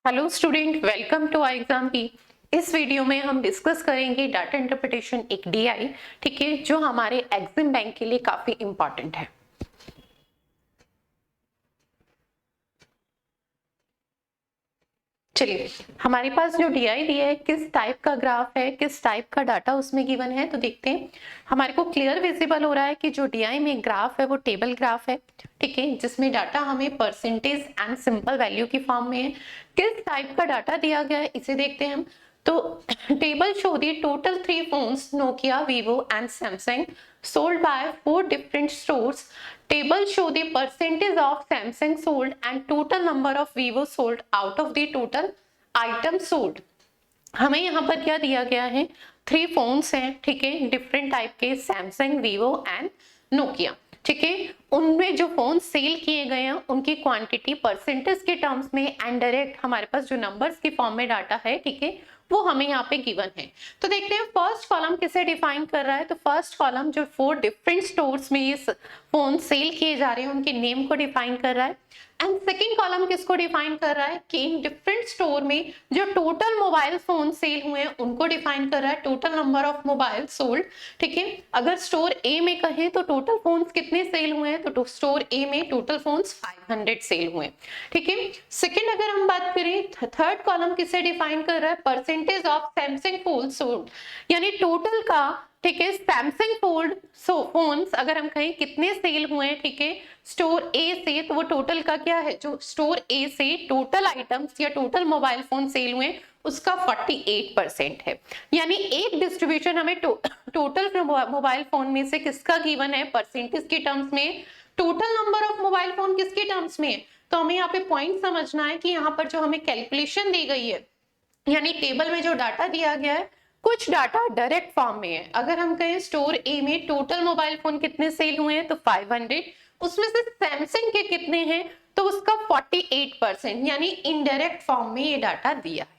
Hello student, welcome to I exam की। इस video में हम डिस्कस करेंगे डाटा इंटरप्रिटेशन, एक डीआई, ठीक है, जो हमारे एग्जिम बैंक के लिए काफी इंपॉर्टेंट है। चलिए, हमारे पास जो डीआई दिया है, किस टाइप का ग्राफ है, किस टाइप का डाटा उसमें गिवन है, तो देखते हैं। हमारे को क्लियर विजिबल हो रहा है कि जो डीआई में ग्राफ है वो टेबल ग्राफ है, ठीक है, जिसमें डाटा हमें परसेंटेज एंड सिंपल वैल्यू की फॉर्म में है। किस टाइप का डाटा दिया गया है इसे देखते हैं हम। तो table show the total 3 phones Nokia, Vivo and Samsung sold by 4 different stores. Table show the percentage of Samsung sold and total number of Vivo sold out of the total items sold. हमें यहाँ पर क्या दिया गया है, 3 phones हैं, ठीक है, डिफरेंट टाइप के, सैमसंग, वीवो एंड नोकिया, ठीक है। उनमें जो फोन सेल किए गए हैं उनकी क्वांटिटी परसेंटेज के टर्म्स में एंड डायरेक्ट हमारे पास जो नंबर्स की फॉर्म में डाटा है, ठीक है, वो हमें यहाँ पे गिवन है। तो देखते हैं फर्स्ट कॉलम किसे डिफाइन कर रहा है। तो फर्स्ट कॉलम जो 4 डिफरेंट स्टोर्स में ये फोन सेल किए जा रहे हैं उनके नेम को डिफाइन कर रहा है। एंड सेकेंड कॉलम किसको डिफाइन कर रहा है कि इन डिफरेंट स्टोर में जो टोटल मोबाइल फोन सेल हुए हैं उनको डिफाइन कर रहा है, total number of mobile sold, ठीक है। अगर स्टोर ए में कहें तो टोटल फोन्स कितने सेल हुए हैं, तो स्टोर ए में टोटल फोन्स 500 सेल हुए हैं, ठीक है। सेकेंड अगर हम बात करें, थर्ड कॉलम किसे डिफाइन कर रहा है, percentage of Samsung phone sold, यानी टोटल का, ठीक है, सैमसंग फोल्ड फोन्स अगर हम कहें कितने सेल हुए हैं, ठीक है, स्टोर ए से, तो वो टोटल का क्या है, जो स्टोर ए से टोटल आइटम्स या टोटल मोबाइल फोन सेल हुए उसका 48% है। यानी एक डिस्ट्रीब्यूशन हमें टोटल मोबाइल फोन में से किसका गिवन है, परसेंटेज के टर्म्स में, total number of mobile phone किसके टर्म्स में। तो हमें यहाँ पे पॉइंट समझना है कि यहाँ पर जो हमें कैलकुलेशन दी गई है, यानी टेबल में जो डाटा दिया गया है, कुछ डाटा डायरेक्ट फॉर्म में है। अगर हम कहें स्टोर ए में टोटल मोबाइल फोन कितने सेल हुए हैं तो 500, उसमें से सैमसंग के कितने हैं तो उसका 48%, यानी इनडायरेक्ट फॉर्म में ये डाटा दिया है।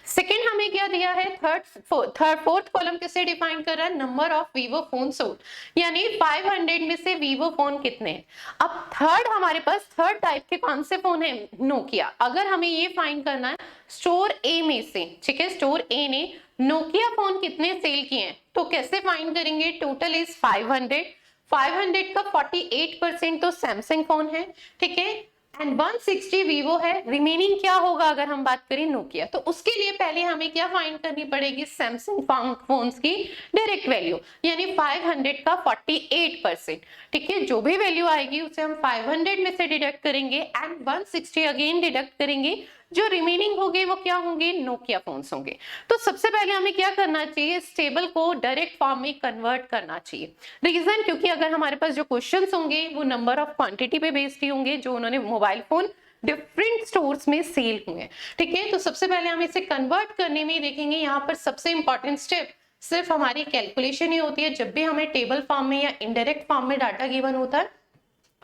सेकेंड हमें क्या दिया है, फोर्थ कॉलम किसे डिफाइन कर रहा है, number of Vivo phone sold, यानी 500 में से वीवो फोन कितने हैं। अब थर्ड हमारे पास थर्ड टाइप के कौन से फोन है, नोकिया। अगर हमें ये फाइंड करना है स्टोर ए में से, ठीक है, स्टोर ए ने नोकिया फोन कितने सेल किए हैं, तो कैसे फाइंड करेंगे, टोटल इज 500 का 48% तो सैमसंग फोन है, ठीक है, एंड 160 वीवो है, रिमेनिंग क्या होगा अगर हम बात करें नोकिया। तो उसके लिए पहले हमें क्या फाइंड करनी पड़ेगी, सैमसंग फोन्स की डायरेक्ट वैल्यू, यानी 500 का 48%, ठीक है, जो भी वैल्यू आएगी उसे हम 500 में से डिडक्ट करेंगे एंड 160 अगेन डिडक्ट करेंगे, जो रिमेनिंग होंगे वो क्या होंगे, नोकिया फोन्स होंगे। तो सबसे पहले हमें क्या करना चाहिए, इस टेबल को डायरेक्ट फॉर्म में कन्वर्ट करना चाहिए। रीजन, क्योंकि अगर हमारे पास जो क्वेश्चंस होंगे वो नंबर ऑफ क्वांटिटी पे बेस्ड ही होंगे, जो उन्होंने मोबाइल फोन डिफरेंट स्टोर्स में सेल हुए, ठीक है। तो सबसे पहले हम इसे कन्वर्ट करने में देखेंगे, यहाँ पर सबसे इंपॉर्टेंट स्टेप सिर्फ हमारी कैलकुलेशन ही होती है जब भी हमें टेबल फॉर्म में या इनडायरेक्ट फॉर्म में डाटा गिवन होता है।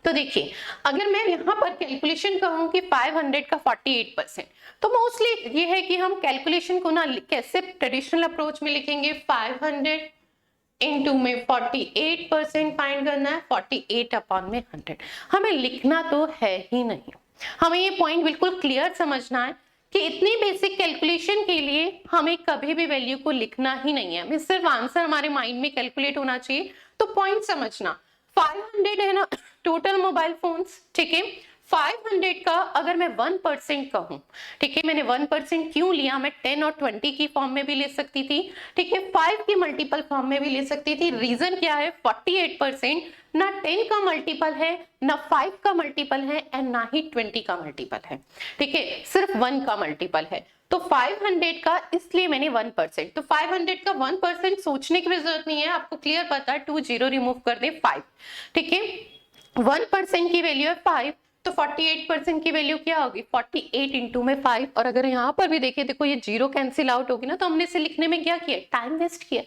तो देखिए, अगर मैं यहाँ पर कैलकुलेशन कहूँ कि 500 का 48%, तो मोस्टली ये है कि हम कैलकुलेशन को ना कैसे ट्रेडिशनल अप्रोच में लिखेंगे, 500 इनटू में 48% फाइंड करना है, 48 अपॉन में 100। हमें लिखना तो है ही नहीं, हमें ये पॉइंट बिल्कुल क्लियर समझना है कि इतनी बेसिक कैलकुलेशन के लिए हमें कभी भी वैल्यू को लिखना ही नहीं है, हमें सिर्फ आंसर हमारे माइंड में कैलकुलेट होना चाहिए। तो पॉइंट समझना, 500 है ना टोटल मोबाइल फोन्स, ठीक है, 500 का अगर मैं 1% कहूं, ठीक है, मैंने 1% क्यों लिया, मैं 10 और 20 की फॉर्म में भी ले सकती थी, ठीक है, 5 की मल्टीपल फॉर्म में भी ले सकती थी। रीजन क्या है, 48% ना 10 का मल्टीपल है, ना 5 का मल्टीपल है एंड ना ही 20 का मल्टीपल है, ठीक है, सिर्फ 1 का मल्टीपल है। तो 500 का इसलिए मैंने 1%, तो 500 का 1% सोचने की भी जरूरत नहीं है, आपको क्लियर पता है, 2 0 रिमूव कर दे 5, ठीक है, 1% की वैल्यू है 5, तो 48% की वैल्यू क्या होगी, 48 इंटू में 5। और अगर यहाँ पर भी देखें, देखो ये जीरो कैंसिल आउट होगी ना, तो हमने इसे लिखने में क्या किया, टाइम वेस्ट किया।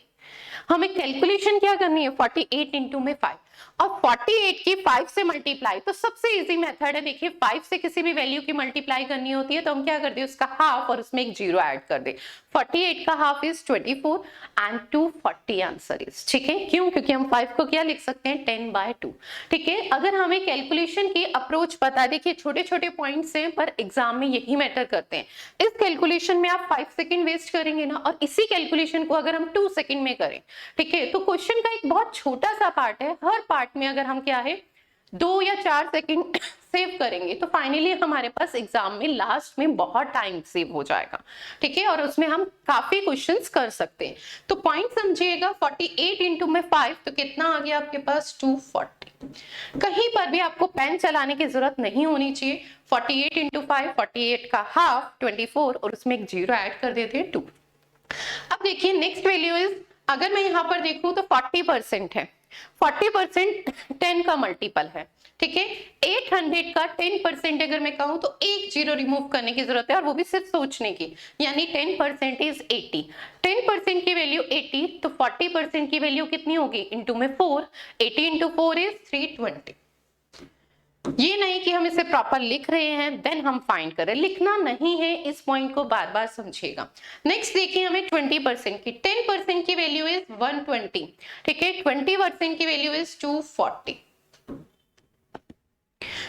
हमें कैलकुलेशन क्या करनी है, 48 इंटू में 5, और 48 की 5 से मल्टीप्लाई, तो सबसे इजी मेथड है, देखिए 5 से किसी भी वैल्यू की मल्टीप्लाई करनी होती है तो हम क्या करते हैं, उसका हाफ और उसमें एक जीरो ऐड कर दे। 48 का half is 24 and 240 answer is, ठीक है। क्यों? क्योंकि हम 5 को क्या लिख सकते हैं, 10/2, ठीक है। अगर हमें कैलकुलेशन की अप्रोच पता है, देखिए छोटे छोटे पॉइंट्स हैं पर एग्जाम में यही मैटर करते हैं। इस कैलकुलेशन में आप 5 सेकंड वेस्ट करेंगे ना, और इसी कैलकुलेशन को अगर हम 2 सेकंड में करें, ठीक है, तो क्वेश्चन का एक बहुत छोटा सा पार्ट है, हर पार्ट में अगर हम क्या है 2 या 4 सेकंड सेव करेंगे तो फाइनली हमारे पास एग्जाम में लास्ट में बहुत टाइम सेव हो जाएगा, ठीक है, और उसमें हम काफी क्वेश्चंस कर सकते हैं। तो पॉइंट समझिएगा, 48 इंटू में 5 तो कितना आ गया आपके पास, 240। कहीं पर भी आपको पेन चलाने की जरूरत नहीं होनी चाहिए। 48 इंटू 5, 48 का हाफ 24 और उसमें एक जीरो ऐड कर देते हैं 2। अब देखिए नेक्स्ट वैल्यू इज, अगर मैं यहाँ पर देखूं तो 40% है, 40% 10 का मल्टीपल है, ठीक है। 800 का 10% अगर मैं कहूं तो एक जीरो रिमूव करने की जरूरत है, और वो भी सिर्फ सोचने की, यानी 10% इज 80। 10% की वैल्यू 80, तो 40% की वैल्यू कितनी होगी, इंटू में 4, 80 इंटू 4 इज 320। ये नहीं कि हम इसे प्रॉपर लिख रहे हैं देन हम फाइंड करें, लिखना नहीं है, इस पॉइंट को बार बार समझिएगा। नेक्स्ट देखिए हमें 20% की, 10% की वैल्यू इज 120, ठीक है, 20% की वैल्यू इज 240,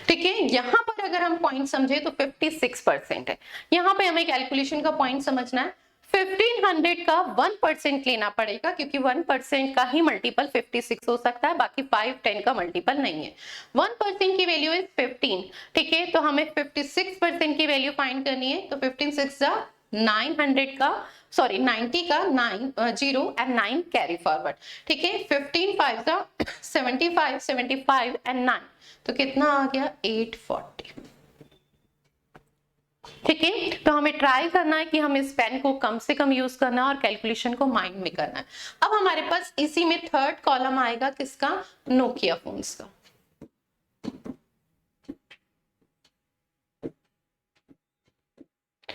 ठीक है। यहां पर अगर हम पॉइंट समझे तो 56% है। यहां पे हमें कैलकुलेशन का पॉइंट समझना है। 1500 का 1% लेना पड़ेगा, क्योंकि 1% का ही मल्टीपल 56 हो सकता है, बाकी 5, 10 का मल्टीपल नहीं है। 1% की वैल्यू इज 15, ठीक है, तो हमें 56% की वैल्यू फाइंड करनी है। तो 15 6 900 का, सॉरी 90 का 9 0 एंड 9 कैरी फॉरवर्ड, ठीक है। 15 5 75, 75 एंड 9, तो कितना आ गया, 840, ठीक है। तो हमें ट्राई करना है कि हम इस पेन को कम से कम यूज करना है और कैलकुलेशन को माइंड में करना है। अब हमारे पास इसी में थर्ड कॉलम आएगा किसका, नोकिया फोन्स का,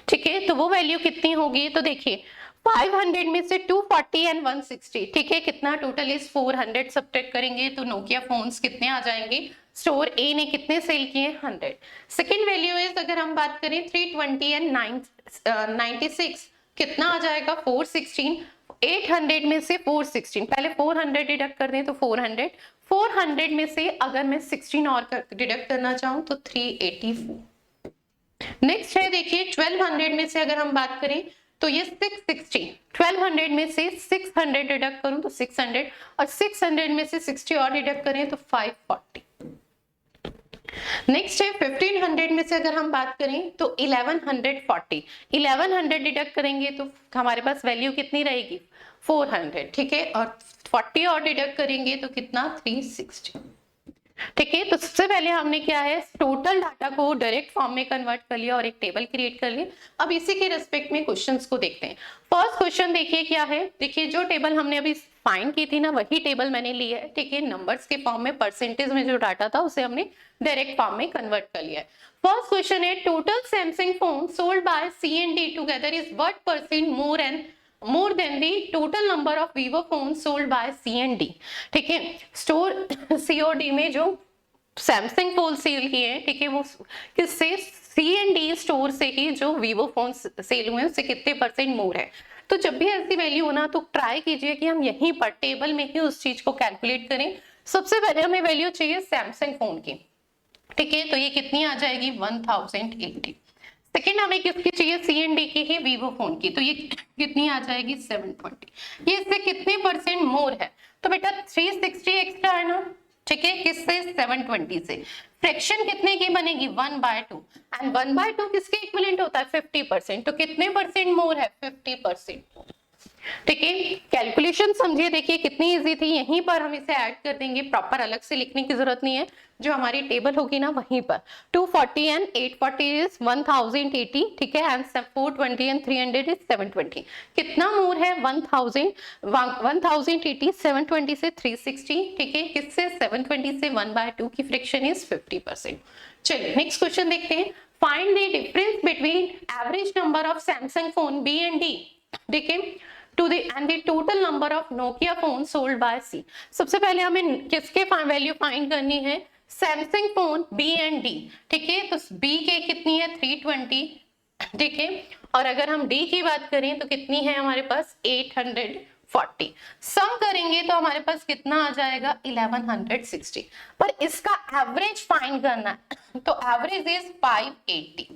ठीक है। तो वो वैल्यू कितनी होगी, तो देखिए 500 में से 240 एंड 160, ठीक है, कितना टोटल इज 400, सब्ट्रैक्ट करेंगे तो नोकिया फोन्स कितने आ जाएंगे। स्टोर ए ने कितने सेल किए, 100। सेकेंड वैल्यू इज, अगर हम बात करें 320 एंड 96, कितना आ जाएगा, 416। 800 में से 416, पहले 400 डिडक्ट कर दें तो 400, 400 में से अगर मैं 16 और डिडक्ट करना चाहूं तो 384। नेक्स्ट है देखिए 1200 में से अगर हम बात करें तो ये 660, 1200 में से 600 डिडक्ट करूं तो 600, और 600 में से 60 और डिडक्ट करें तो 540। नेक्स्ट है 1500 में से अगर हम बात करें तो 1140, 1100 डिडक्ट करेंगे तो हमारे पास वैल्यू कितनी रहेगी, 400, ठीक है, और 40 और डिडक्ट करेंगे तो कितना, 360, ठीक है। तो सबसे पहले हमने क्या है, टोटल डाटा को डायरेक्ट फॉर्म में कन्वर्ट कर लिया और एक टेबल क्रिएट कर लिया। अब इसी के रेस्पेक्ट में क्वेश्चंस को देखते हैं। फर्स्ट क्वेश्चन देखिए क्या है, देखिए जो टेबल हमने अभी फाइंड की थी ना, वही टेबल मैंने ली है, ठीक है, नंबर्स के फॉर्म में, परसेंटेज में जो डाटा था उसे हमने डायरेक्ट फॉर्म में कन्वर्ट कर लिया है। फर्स्ट क्वेश्चन है, total Samsung phone sold bye C&D together is what percent more than the total number of Vivo phones sold by C&D, ठीक है। स्टोर COD में जो सैमसंग फोन सेल किए हैं, ठीक है, वो किससे, C&D स्टोर से ही जो वीवो फोन सेल हुए हैं उससे कितने परसेंट मोर है। तो जब भी ऐसी वैल्यू हो ना तो ट्राई कीजिए कि हम यहीं पर टेबल में ही उस चीज को कैलकुलेट करें। सबसे पहले हमें वैल्यू चाहिए सैमसंग फोन की, ठीक है, तो ये कितनी आ जाएगी, 1080। सेकेंड हमें किसकी चाहिए, C&D की ही, वीवो फोन की, तो ये कितनी आ जाएगी, 720। ये इससे कितने परसेंट मोर है, तो बेटा 360 एक्स्ट्रा है ना, ठीक है, किससे, 720 से। फ्रैक्शन कितने की बनेगी, 1/2, एंड 1/2 किसके इक्विवेलेंट होता है, 50%, तो कितने परसेंट मोर है, 50%, ठीक है। कैलकुलेशन समझिए, देखिए कितनी इजी थी, यहीं पर हम इसे ऐड कर देंगे, प्रॉपर अलग से लिखने की जरूरत नहीं है, जो हमारी टेबल होगी ना वहीं पर 240 एंड 840 इज 1080, ठीक है, एंड 420 एंड 300 इज 720। कितना मोर है, 1080, 720 से 360, ठीक है, किससे, 720 से 1/2 की फ्रैक्शन इज 50%। चलिए नेक्स्ट क्वेश्चन देखते हैं। Find the difference between average number of Samsung phone B and D, ठीक है, to the end the total number of Nokia phone sold by C. सबसे पहले हमें किसके वैल्यू फाइंड करनी है, Samsung phone B and D, ठीक है। तो बी के कितनी है 320, ठीक है, और अगर हम डी की बात करें तो कितनी है हमारे पास 840। सम करेंगे तो हमारे पास कितना आ जाएगा 1160, पर इसका एवरेज फाइंड करना है तो एवरेज इज 580,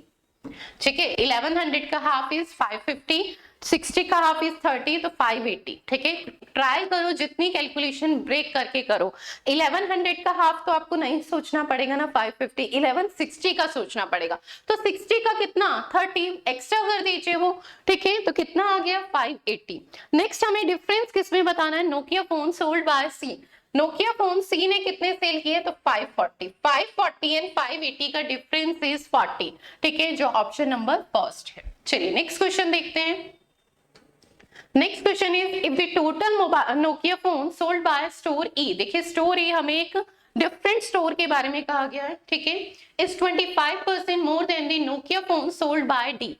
ठीक है। 1100 का हाफ इज 550, 60 का हाफ इज 30, तो 580, ठीक है। ट्राई करो जितनी कैलकुलेशन ब्रेक करके करो। 1100 का हाफ तो आपको नहीं सोचना पड़ेगा ना 550, 1160 का सोचना पड़ेगा, तो 60 का कितना 30 एक्स्ट्रा कर दीजिए वो, ठीक है। तो कितना आ गया 580। नेक्स्ट हमें डिफरेंस किसमें बताना है, Nokia phone sold by C. Nokia phone C ने कितने सेल किए तो 540 एंड 580 का डिफरेंस इज 40, ठीक है, जो ऑप्शन नंबर फर्स्ट है। चलिए नेक्स्ट क्वेश्चन देखते हैं। Next question is if the total Nokia phone sold by store E. देखिए स्टोर ई हमें एक डिफरेंट स्टोर के बारे में कहा गया है, ठीक है, is 25% more than the Nokia phone sold bye D.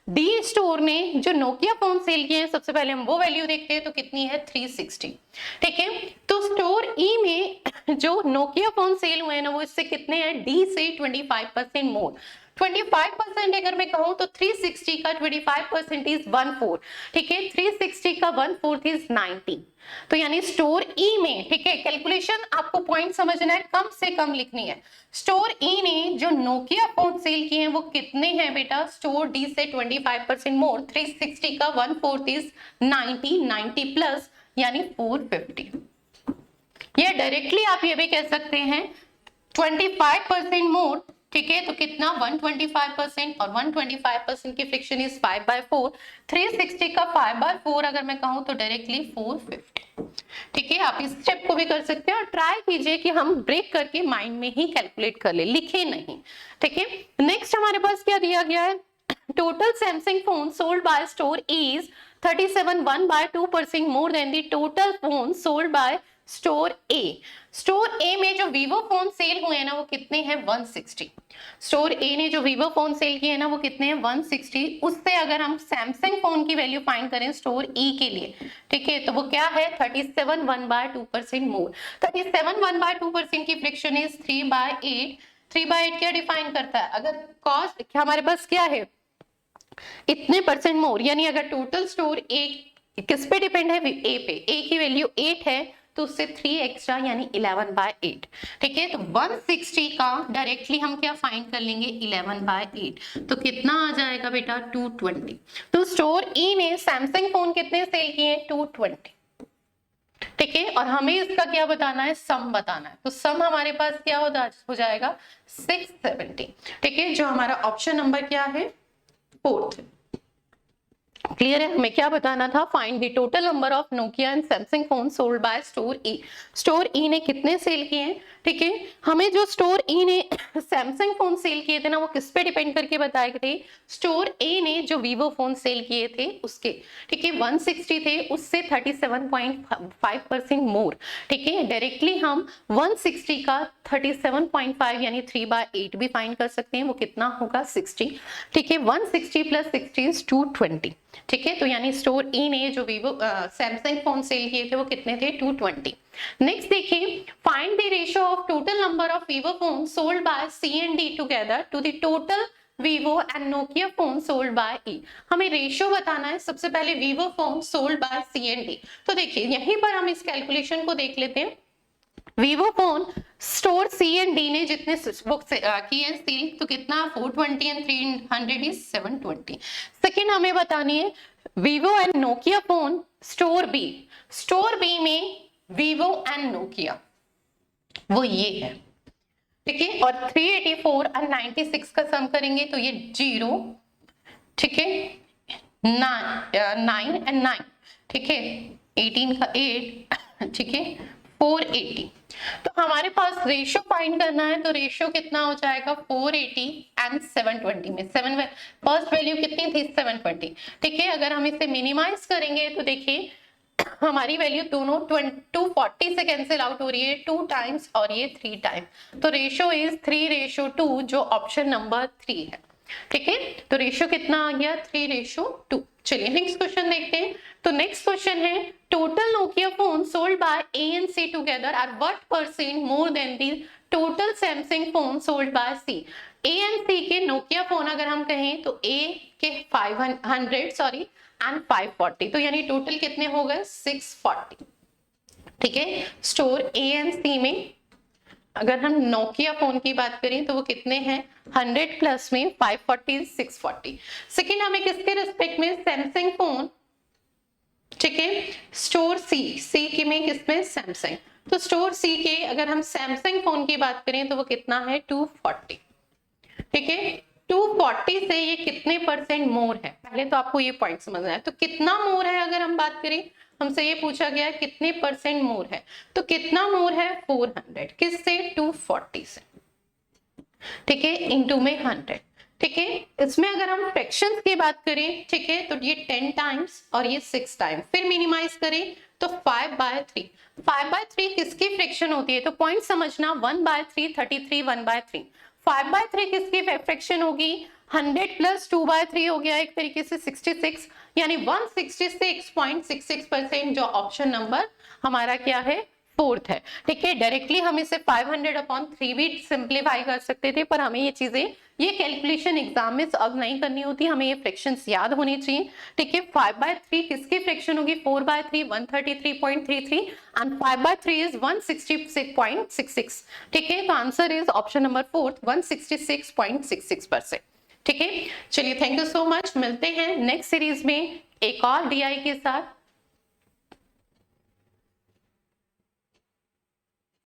D store ने जो नोकिया फोन सेल किए हैं, सबसे पहले हम वो वैल्यू देखते हैं तो कितनी है 360, ठीक है। तो स्टोर ई में जो नोकिया फोन सेल हुए हैं ना वो इससे कितने हैं, डी से 25% मोर। 25% अगर मैं कहूं तो 360 का 25% इज 1/4, ठीक है, 360 का 1/4 इज 90। तो यानी स्टोर ई में, ठीक है, कैलकुलेशन आपको पॉइंट समझना है, कम से कम लिखनी है। स्टोर ई ने जो नोकिया फोन सेल किए हैं वो कितने हैं बेटा, स्टोर डी से 25% मोर, 360 का 1/4 इज 90 प्लस यानी 450। ये डायरेक्टली आप ये भी कह सकते हैं 25% मोर, ठीक है, तो कितना 125%, और 125% की फ्रिक्शन इज 5/4, 360 का 5/4 अगर मैं कहूं तो डायरेक्टली 450, ठीक है। आप इस स्टेप को भी कर सकते हैं और ट्राई कीजिए कि हम ब्रेक करके माइंड में ही कैलकुलेट कर ले, लिखे नहीं, ठीक है। नेक्स्ट हमारे पास क्या दिया गया है, total Samsung phone sold by store is 37.1/2% more than the total phone sold by store A. Store A में जो वीवो फोन सेल हुए हैं ना वो कितने हैं 160। स्टोर ए ने जो वीवो फोन सेल किए हैं ना वो कितने हैं 160। उससे अगर हम सैमसंग फोन की वैल्यू फाइंड करें स्टोर ई के लिए, ठीक है, तो वो क्या है 37.1/2% मोर। 37.1/2% की फ्रिक्शन इज 3/8। 3/8 क्या डिफाइन करता है, अगर कॉस्ट हमारे पास क्या है इतने परसेंट मोर, यानी अगर टोटल स्टोर ए किस पे डिपेंड है, ए पे, ए की वैल्यू 8 है तो उससे 3 एक्स्ट्रा यानी 11/8, ठीक है। तो 160 का डायरेक्टली हम क्या फाइंड कर लेंगे 11/8, तो कितना आ जाएगा बेटा 220। तो स्टोर ई ने सैमसंग फोन कितने सेल किए 220, ठीक है, और हमें इसका क्या बताना है, सम बताना है। तो सम हमारे पास क्या हो जाएगा 670, ठीक है, जो हमारा ऑप्शन नंबर क्या है 4th। क्लियर है, हमें क्या बताना था, find the total number of Nokia and Samsung phone sold by store E. Store E ने कितने सेल किए हैं, ठीक है। हमें जो स्टोर ई ने सैमसंग फोन सेल किए थे ना वो किस पे डिपेंड करके बताए थे, स्टोर ए ने जो वीवो फोन सेल किए थे उसके, ठीक है, 160 थे, उससे 37.5% मोर, ठीक है। डायरेक्टली हम 160 का 37.5 यानी 3/8 भी फाइंड कर सकते हैं, वो कितना होगा 60, ठीक है। 160 प्लस 60 इज 220, ठीक है। तो यानी स्टोर ई ने जो वीवो सैमसंग फोन सेल किए थे वो कितने थे 220। नेक्स्ट देखिए, find the ratio of total number of Vivo phone sold by C and D together to the total Vivo and Nokia phone sold by E. हमें ratio बताना है, सबसे पहले Vivo phone sold by C and D. तो देखिए यहीं पर हम इस कैलकुलेशन को देख लेते हैं। Vivo phone store C and D ने जितने बुक की है सेल, तो कितना 420 एंड 300 इज 720। सेकेंड हमें बतानी है Vivo and Nokia phone store B. Store B में वीवो एंड नोकिया वो ये है, ठीक है, और 384 और 96 का सम करेंगे तो ये 0, ठीक है, 9 एंड 9, ठीक है, 18 का 8, ठीक है, 480। तो हमारे पास रेशियो फाइंड करना है, तो रेशियो कितना हो जाएगा 480 एंड 720 में 7 फर्स्ट वैल्यू कितनी थी 720, ठीक है। अगर हम इसे मिनिमाइज करेंगे तो देखिए हमारी वैल्यू दोनों 240 से कैंसिल आउट हो रही है 2 टाइम्स और ये 3 टाइम, तो रेशियो इज 3:2 जो ऑप्शन नंबर 3 है। ठीक है, तो रेशियो कितना आ गया 3:2। चलिए नेक्स्ट क्वेश्चन देखते हैं। तो नेक्स्ट क्वेश्चन है total Nokia phone sold by A and C together are what percent more than the total Samsung phone sold by C. A and C के नोकिया फोन अगर हम कहें तो ए के 500 सॉरी एंड 540, तो यानी टोटल कितने हो गए 640। ठीक है, स्टोर ए एंड सी में अगर हम नोकिया फोन की बात करें तो वो कितने हैं 100 प्लस में 540 640। सेकेंड हमें किसके रिस्पेक्ट में सैमसंग फोन, ठीक है, स्टोर सी के में किसमें सैमसंग, तो स्टोर सी के अगर हम सैमसंग फोन की बात करें तो वो कितना है 240। ठीक है, 240 से ये कितने परसेंट मोर है, पहले तो आपको ये पॉइंट समझना है। तो कितना मोर है अगर हम बात करें, हमसे ये पूछा गया है कितने परसेंट मोर है, तो कितना मोर है 400, किससे 240 से। ठीक है, इंटू में 100। ठीक है, इसमें अगर हम फ्रैक्शंस की बात करें, ठीक है, तो ये 10 टाइम्स और ये 6 टाइम्स, फिर मिनिमाइज करें तो 5/3। 5/3 किसकी फ्रैक्शन होती है, तो पॉइंट समझना 1/3 33 1/3। 5/3 किसकी फ्रैक्शन होगी 100 प्लस 2/3 हो गया एक तरीके से 66, यानी 166.66%, जो ऑप्शन नंबर हमारा क्या है फोर्थ है। ठीक है, डायरेक्टली हम इसे 500/3 भी सिंप्लीफाई कर सकते थे, पर हमें ये चीजें ये कैलकुलेशन एग्जाम में सॉल्व नहीं करनी होती, हमें ये फ्रैक्शंस याद होनी चाहिए। ठीक है, 5/3 किसकी फ्रैक्शन होगी 4/3 133.33 एंड 5/3 इज 166.66। ठीक है, तो answer is option number fourth 166.66%। ठीक है, चलिए थैंक यू सो मच, मिलते हैं नेक्स्ट सीरीज में एक और डीआई के साथ।